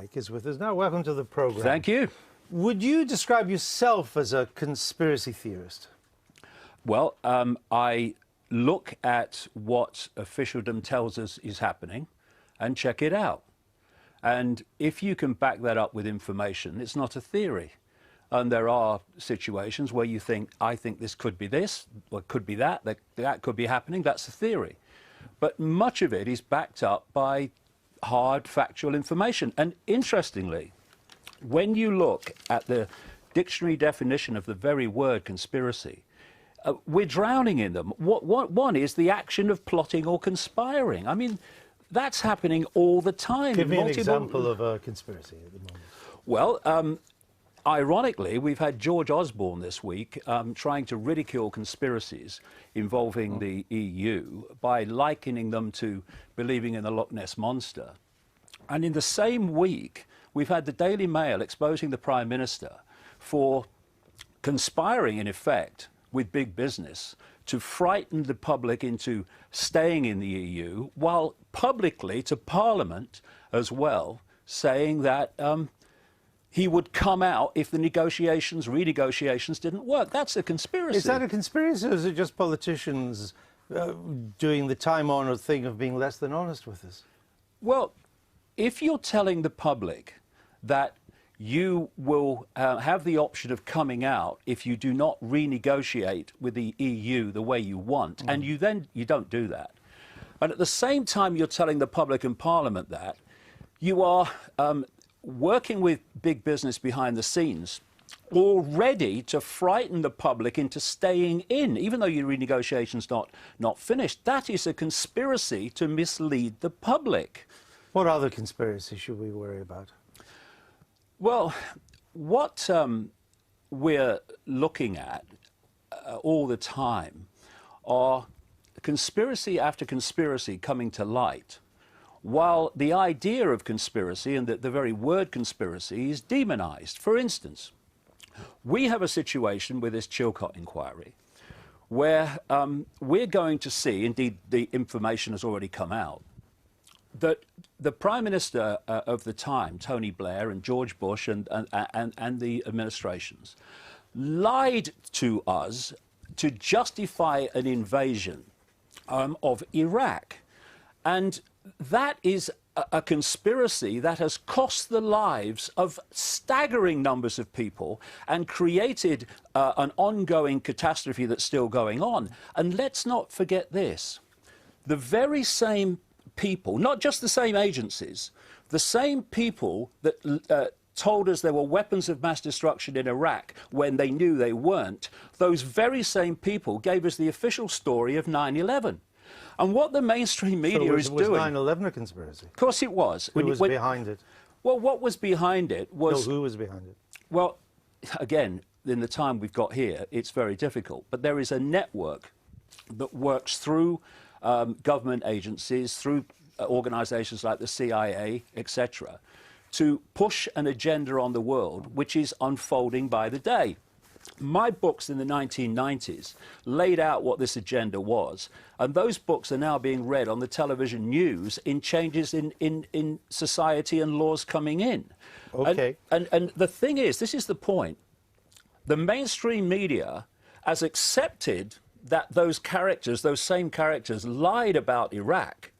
Icke is with us now. Welcome to the program. Thank you. Would you describe yourself as a conspiracy theorist? Well, I look at what officialdom tells us is happening and check it out. And if you can back that up with information, it's not a theory. And there are situations where you think, I think this could be this, or it could be that could be happening. That's a theory. But much of it is backed up by hard factual information. And interestingly, when you look at the dictionary definition of the very word conspiracy, we're drowning in them. One is the action of plotting or conspiring. I mean, that's happening all the time. Give me an example of a conspiracy at the moment. Well, ironically, we've had George Osborne this week trying to ridicule conspiracies involving the EU by likening them to believing in the Loch Ness Monster. And in the same week, we've had the Daily Mail exposing the Prime Minister for conspiring, in effect, with big business to frighten the public into staying in the EU, while publicly to Parliament as well, saying that he would come out if the renegotiations didn't work. That's a conspiracy. Is that a conspiracy, or is it just politicians doing the time-honoured thing of being less than honest with us? Well, if you're telling the public that you will have the option of coming out if you do not renegotiate with the EU the way you want, and you don't do that. And at the same time you're telling the public and Parliament that, you are working with big business behind the scenes already to frighten the public into staying in, even though your renegotiation's not finished. That is a conspiracy to mislead the public. What other conspiracies should we worry about? Well, what we're looking at all the time are conspiracy after conspiracy coming to light, while the idea of conspiracy and the very word conspiracy is demonized. For instance, we have a situation with this Chilcot inquiry where we're going to see, indeed the information has already come out, that the Prime Minister of the time, Tony Blair and George Bush and the administrations, lied to us to justify an invasion of Iraq. And that is a conspiracy that has cost the lives of staggering numbers of people and created an ongoing catastrophe that's still going on. And let's not forget this. The very same people, not just the same agencies, the same people that told us there were weapons of mass destruction in Iraq when they knew they weren't, those very same people gave us the official story of 9/11. And what the mainstream media is doing... Was 9/11 a conspiracy? Of course it was. Who was behind it? Well, what was behind it was... No, who was behind it? Well, again, in the time we've got here, it's very difficult. But there is a network that works through government agencies, through organizations like the CIA, etc., to push an agenda on the world which is unfolding by the day. My books in the 1990s laid out what this agenda was, and those books are now being read on the television news in changes in society and laws coming in. Okay. And the thing is, this is the point, the mainstream media has accepted that those same characters lied about Iraq,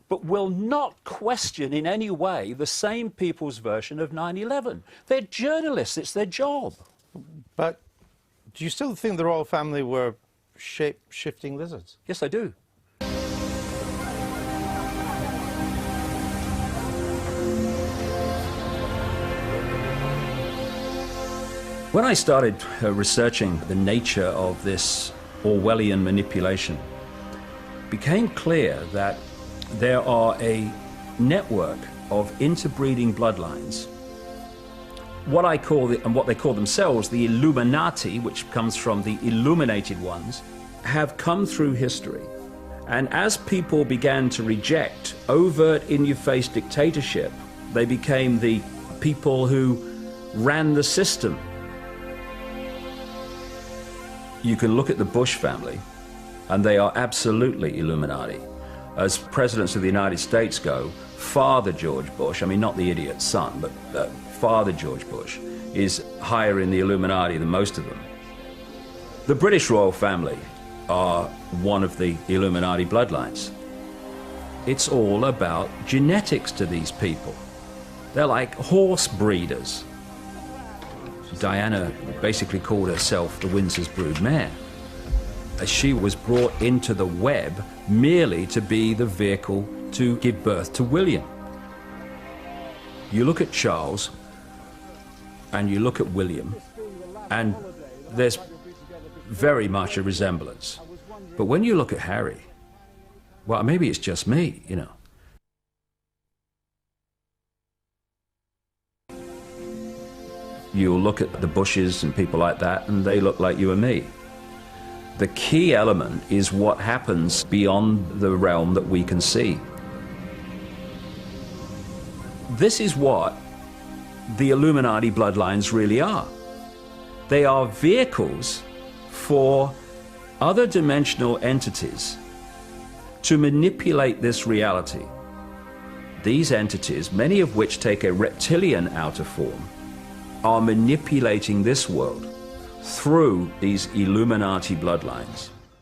but will not question in any way the same people's version of 9/11. They're journalists, it's their job. But do you still think the royal family were shape-shifting lizards? Yes, I do. When I started researching the nature of this Orwellian manipulation, it became clear that there are a network of interbreeding bloodlines, what I call and what they call themselves the Illuminati, which comes from the illuminated ones, have come through history. And as people began to reject overt in-your-face dictatorship, they became the people who ran the system. You can look at the Bush family, and they are absolutely Illuminati. as presidents of the United States go, Father George Bush, I mean not the idiot's son, but Father George Bush, is higher in the Illuminati than most of them. The British royal family are one of the Illuminati bloodlines. It's all about genetics to these people. They're like horse breeders. Diana basically called herself the Windsor's brood mare. She was brought into the web merely to be the vehicle to give birth to William. You look at Charles and you look at William, and there's very much a resemblance. But when you look at Harry, well, maybe it's just me, you know. You'll look at the Bushes and people like that, and they look like you and me. The key element is what happens beyond the realm that we can see. This is what the Illuminati bloodlines really are. They are vehicles for other dimensional entities to manipulate this reality. These entities, many of which take a reptilian outer form, are manipulating this world through these Illuminati bloodlines.